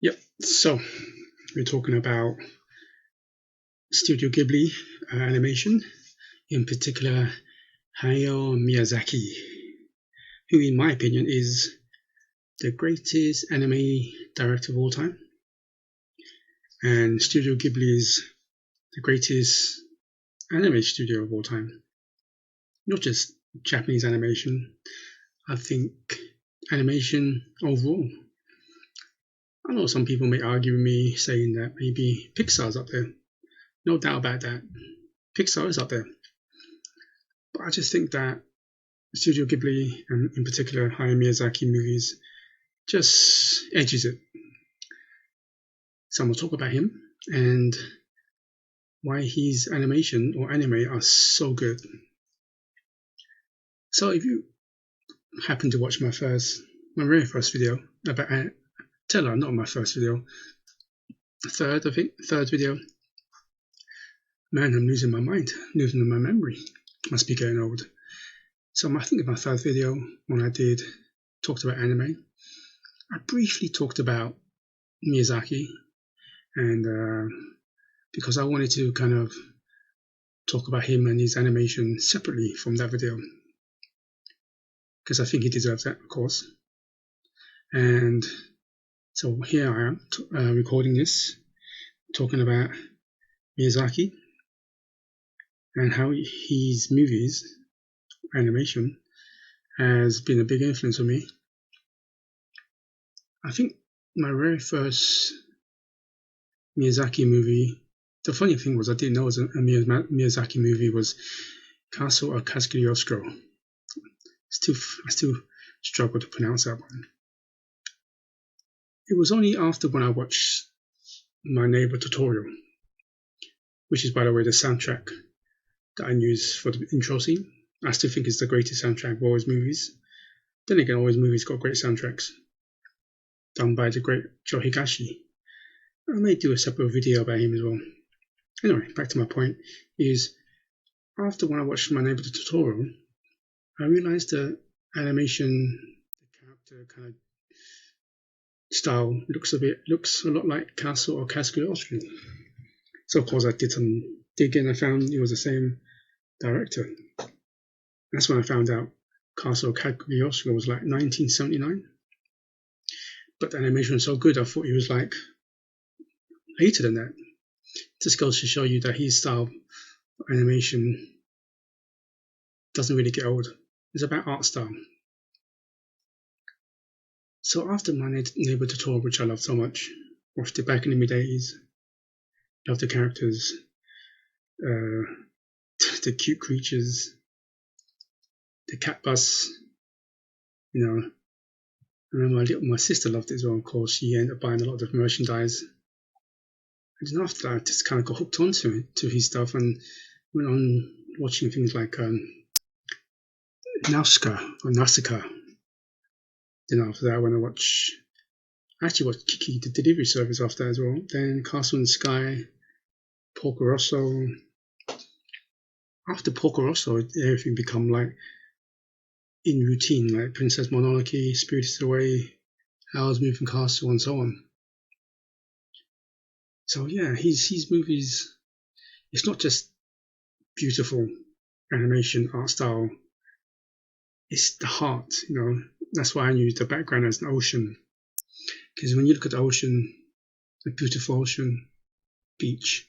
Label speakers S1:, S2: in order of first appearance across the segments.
S1: Yep. So we're talking about Studio Ghibli animation, in particular Hayao Miyazaki, who, in my opinion, is the greatest anime director of all time, and Studio Ghibli is the greatest anime studio of all time. Not just Japanese animation. I think animation overall. I know some people may argue with me saying that maybe Pixar's up there. No doubt about that. Pixar is up there. But I just think that Studio Ghibli, and in particular Hayao Miyazaki movies, just edges it. So I'm going to talk about him and why his animation or anime are so good. So if you happen to watch my very first video about not my first video, third video, man, I'm losing my mind, losing my memory. Must be getting old. So I think in my third video, when I talked about anime, I briefly talked about Miyazaki, and because I wanted to kind of talk about him and his animation separately from that video, because I think he deserves that, of course. And so here I am recording this, talking about Miyazaki and how his movies, animation, has been a big influence on me. I think my very first Miyazaki movie, the funny thing was I didn't know it was a Miyazaki movie, was Castle of Cagliostro. I still struggle to pronounce that one. It was only after when I watched My Neighbor Totoro, which is, by the way, the soundtrack that I use for the intro scene. I still think it's the greatest soundtrack of all his movies. Then again, all his movies got great soundtracks, done by the great Joe Higashi. I may do a separate video about him as well. Anyway, back to my point is, after when I watched My Neighbor Totoro, I realized the animation, the character kind of style looks a lot like Castle or Cagliostro. So of course I did some digging and I found it was the same director. That's when I found out Castle Cagliostro was like 1979. But the animation was so good, I thought he was like later than that. Just goes to show you that his style of animation doesn't really get old. It's about art style. So after My Neighbor Totoro, which I loved so much, watched it back in the mid-80s, loved the characters, the cute creatures, the cat bus, you know. I remember my sister loved it as well, of course. She ended up buying a lot of merchandise. And then after that, I just kind of got hooked onto his stuff and went on watching things like Nausicaa. Then after that, when I actually watched Geeky, the delivery service, after that as well. Then Castle in the Sky, Porco Rosso. After Porco Rosso, everything become like in routine, like Princess Mononoke, Spirited Away, Howl's Moving Castle, and so on. So yeah, his movies, it's not just beautiful animation, art style, it's the heart, you know. That's why I use the background as an ocean. Because when you look at the ocean, a beautiful ocean, beach,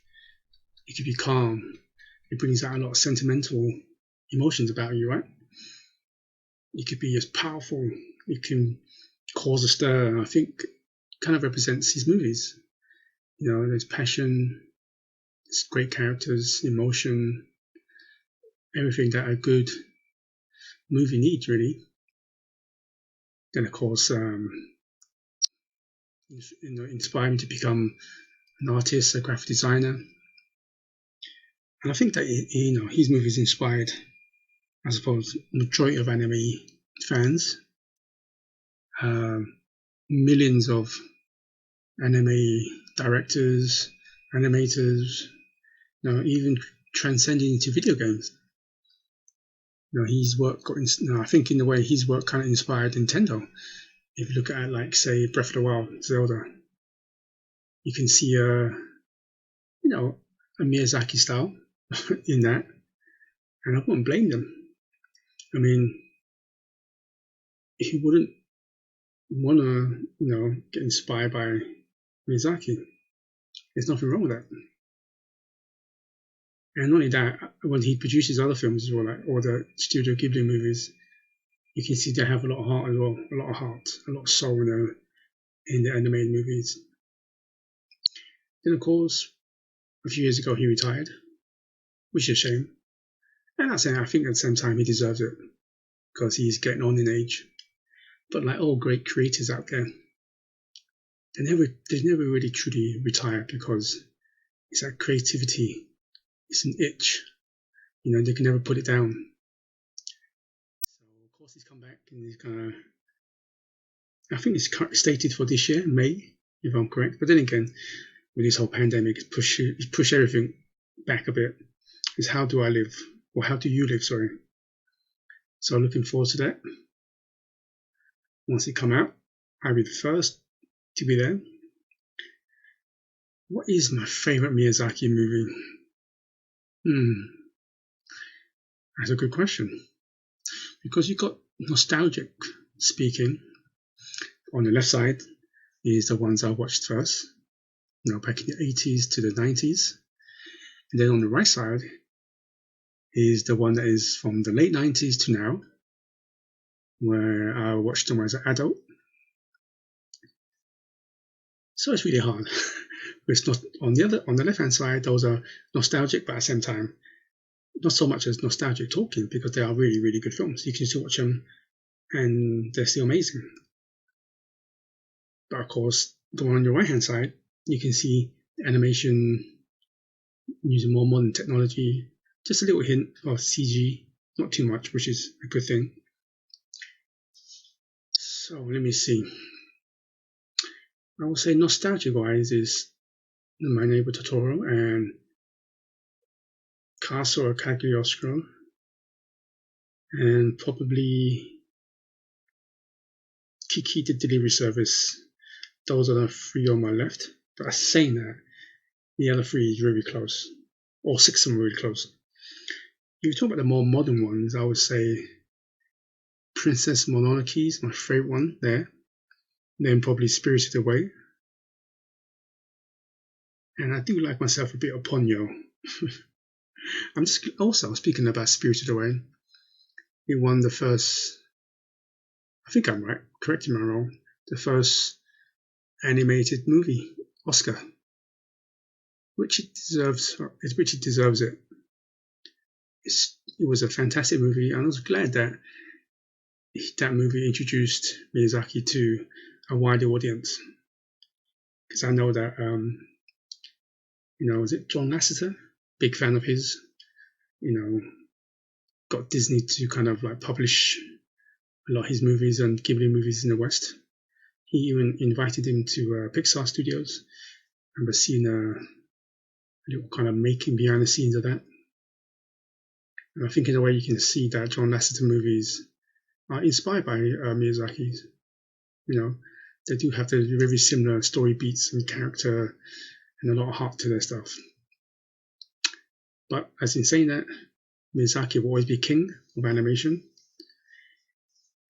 S1: it can be calm. It brings out a lot of sentimental emotions about you, right? It could be as powerful. It can cause a stir. And I think kind of represents his movies. You know, there's passion, there's great characters, emotion, everything that a good movie needs, really. Then, of course, inspired me to become an artist, a graphic designer. And I think that his movies inspired, I suppose, majority of anime fans. Millions of anime directors, animators, even transcending into video games. His work I think in a way his work kind of inspired Nintendo. If you look at it like, say, Breath of the Wild, Zelda, You can see a Miyazaki style in that, and I wouldn't blame them. I mean, he wouldn't want to, get inspired by Miyazaki. There's nothing wrong with that. And not only that, when he produces other films as well, like all the Studio Ghibli movies, you can see they have a lot of heart as well, a lot of heart, a lot of soul in the animated movies. Then, of course, a few years ago he retired, which is a shame. And I think at the same time he deserves it because he's getting on in age. But like all great creators out there, they never really truly retire because it's that creativity. It's an itch, they can never put it down. So of course he's come back and he's gonna. I think it's stated for this year, May, if I'm correct. But then again, with this whole pandemic, it's pushed everything back a bit. It's how do I live, or how do you live? Sorry. So looking forward to that. Once it come out, I'll be the first to be there. What is my favorite Miyazaki movie? That's a good question. Because you've got nostalgic speaking. On the left side is the ones I watched first, back in the 80s to the 90s. And then on the right side is the one that is from the late 90s to now, where I watched them as an adult. So it's really hard. It's not on the left hand side, those are nostalgic, but at the same time, not so much as nostalgic talking because they are really, really good films. You can still watch them and they're still amazing. But of course, the one on your right hand side, you can see the animation using more modern technology, just a little hint of CG, not too much, which is a good thing. So let me see. I will say nostalgia-wise is My Neighbor Totoro and Castle of Cagliostro, and probably Geeky the Delivery Service. Those are the three on my left. But saying that, the other three is really close. All six of them are really close. If you talk about the more modern ones, I would say Princess Mononoke is my favourite one there. Then probably Spirited Away. And I do like myself a bit of Ponyo. I'm just also speaking about Spirited Away. He won the first, I think I'm right, correct me if I'm wrong, the first animated movie Oscar, which it deserves. It was a fantastic movie, and I was glad that that movie introduced Miyazaki to a wider audience. Because I know that, is it John Lasseter? Big fan of his. Got Disney to kind of like publish a lot of his movies and Ghibli movies in the West. He even invited him to Pixar Studios, and we're seeing a little kind of making behind the scenes of that. And I think in a way you can see that John Lasseter movies are inspired by Miyazaki's. They do have the very similar story beats and character and a lot of heart to their stuff. But as in saying that, Miyazaki will always be king of animation.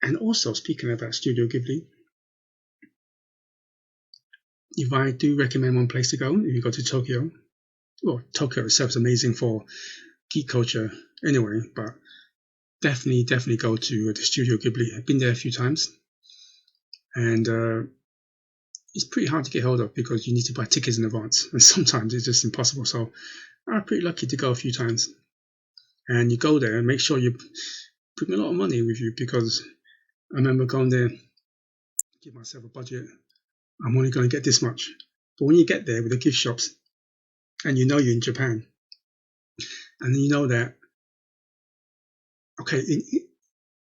S1: And also, speaking about Studio Ghibli, if I do recommend one place to go, if you go to Tokyo, well, Tokyo itself is amazing for geek culture anyway, but definitely go to the Studio Ghibli. I've been there a few times, and it's pretty hard to get hold of because you need to buy tickets in advance, and sometimes it's just impossible. So I'm pretty lucky to go a few times. And you go there and make sure you bring a lot of money with you, because I remember going there, give myself a budget. I'm only going to get this much. But when you get there with the gift shops, and you're in Japan, and you know that, okay,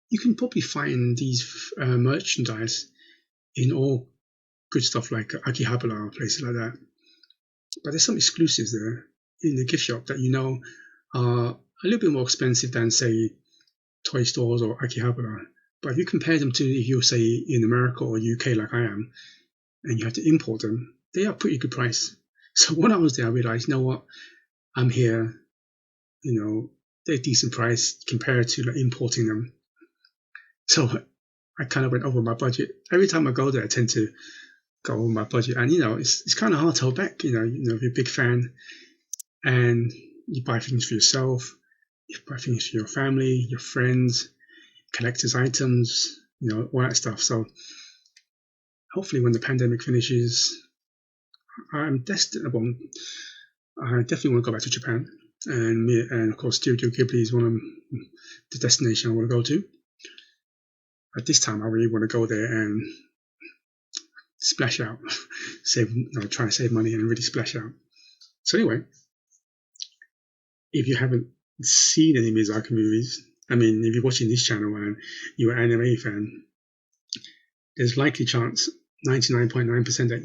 S1: you can probably find these merchandise in all good stuff like Akihabara or places like that. But there's some exclusives there in the gift shop that are a little bit more expensive than, say, toy stores or Akihabara. But if you compare them to, if you're, say, in America or UK like I am, and you have to import them, they are pretty good price. So when I was there, I realized, you know what, I'm here, they're decent price compared to like importing them. So I kind of went over my budget. Every time I go there, I tend to go over my budget, and it's kind of hard to hold back. If you're a big fan and you buy things for yourself, you buy things for your family, your friends, collector's items, all that stuff. So hopefully, when the pandemic finishes, I'm destined. Well, I definitely want to go back to Japan, and of course, Studio Ghibli is one of the destination I want to go to. At this time, I really want to go there and splash out, try and save money and really splash out. So anyway, if you haven't seen any Miyazaki movies, if you're watching this channel and you're an anime fan, there's likely chance, 99.9% that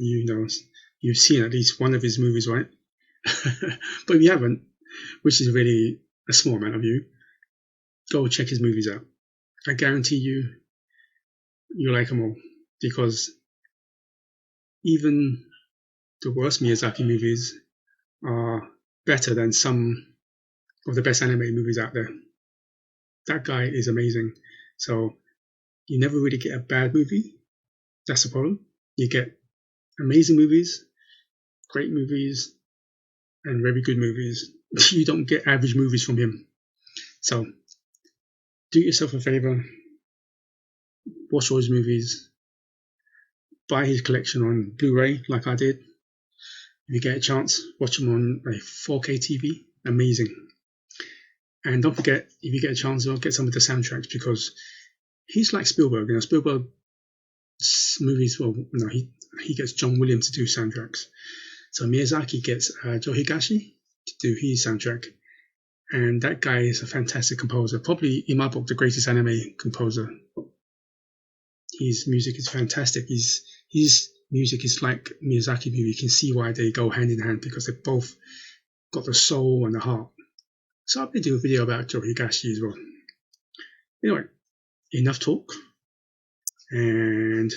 S1: you've seen at least one of his movies, right? But if you haven't, which is really a small amount of you, go check his movies out. I guarantee you'll like them all, because even the worst Miyazaki movies are better than some of the best anime movies out there. That guy is amazing. So you never really get a bad movie. That's the problem. You get amazing movies, great movies, and very good movies. You don't get average movies from him. So do yourself a favor, watch all his movies, buy his collection on Blu-ray like I did. If you get a chance, watch them on a 4K TV. Amazing. And don't forget, if you get a chance, get some of the soundtracks, because he's like Spielberg. Spielberg's movies, he gets John Williams to do soundtracks. So Miyazaki gets Joe Higashi to do his soundtrack. And that guy is a fantastic composer. Probably, in my book, the greatest anime composer. His music is fantastic. His music is like Miyazaki movie. You can see why they go hand in hand, because they both got the soul and the heart. So I'll be doing a video about Joe Higashi as well. Anyway, enough talk. And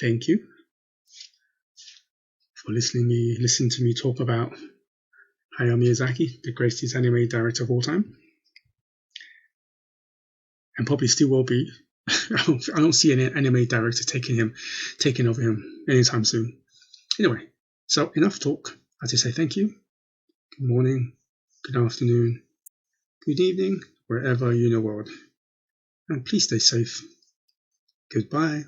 S1: thank you for listening to me talk about Hayao Miyazaki, the greatest anime director of all time. And probably still will be. I don't see any anime director taking over him anytime soon. Anyway, so enough talk. I just say thank you. Good morning, good afternoon, good evening, wherever you're in the world. And please stay safe. Goodbye.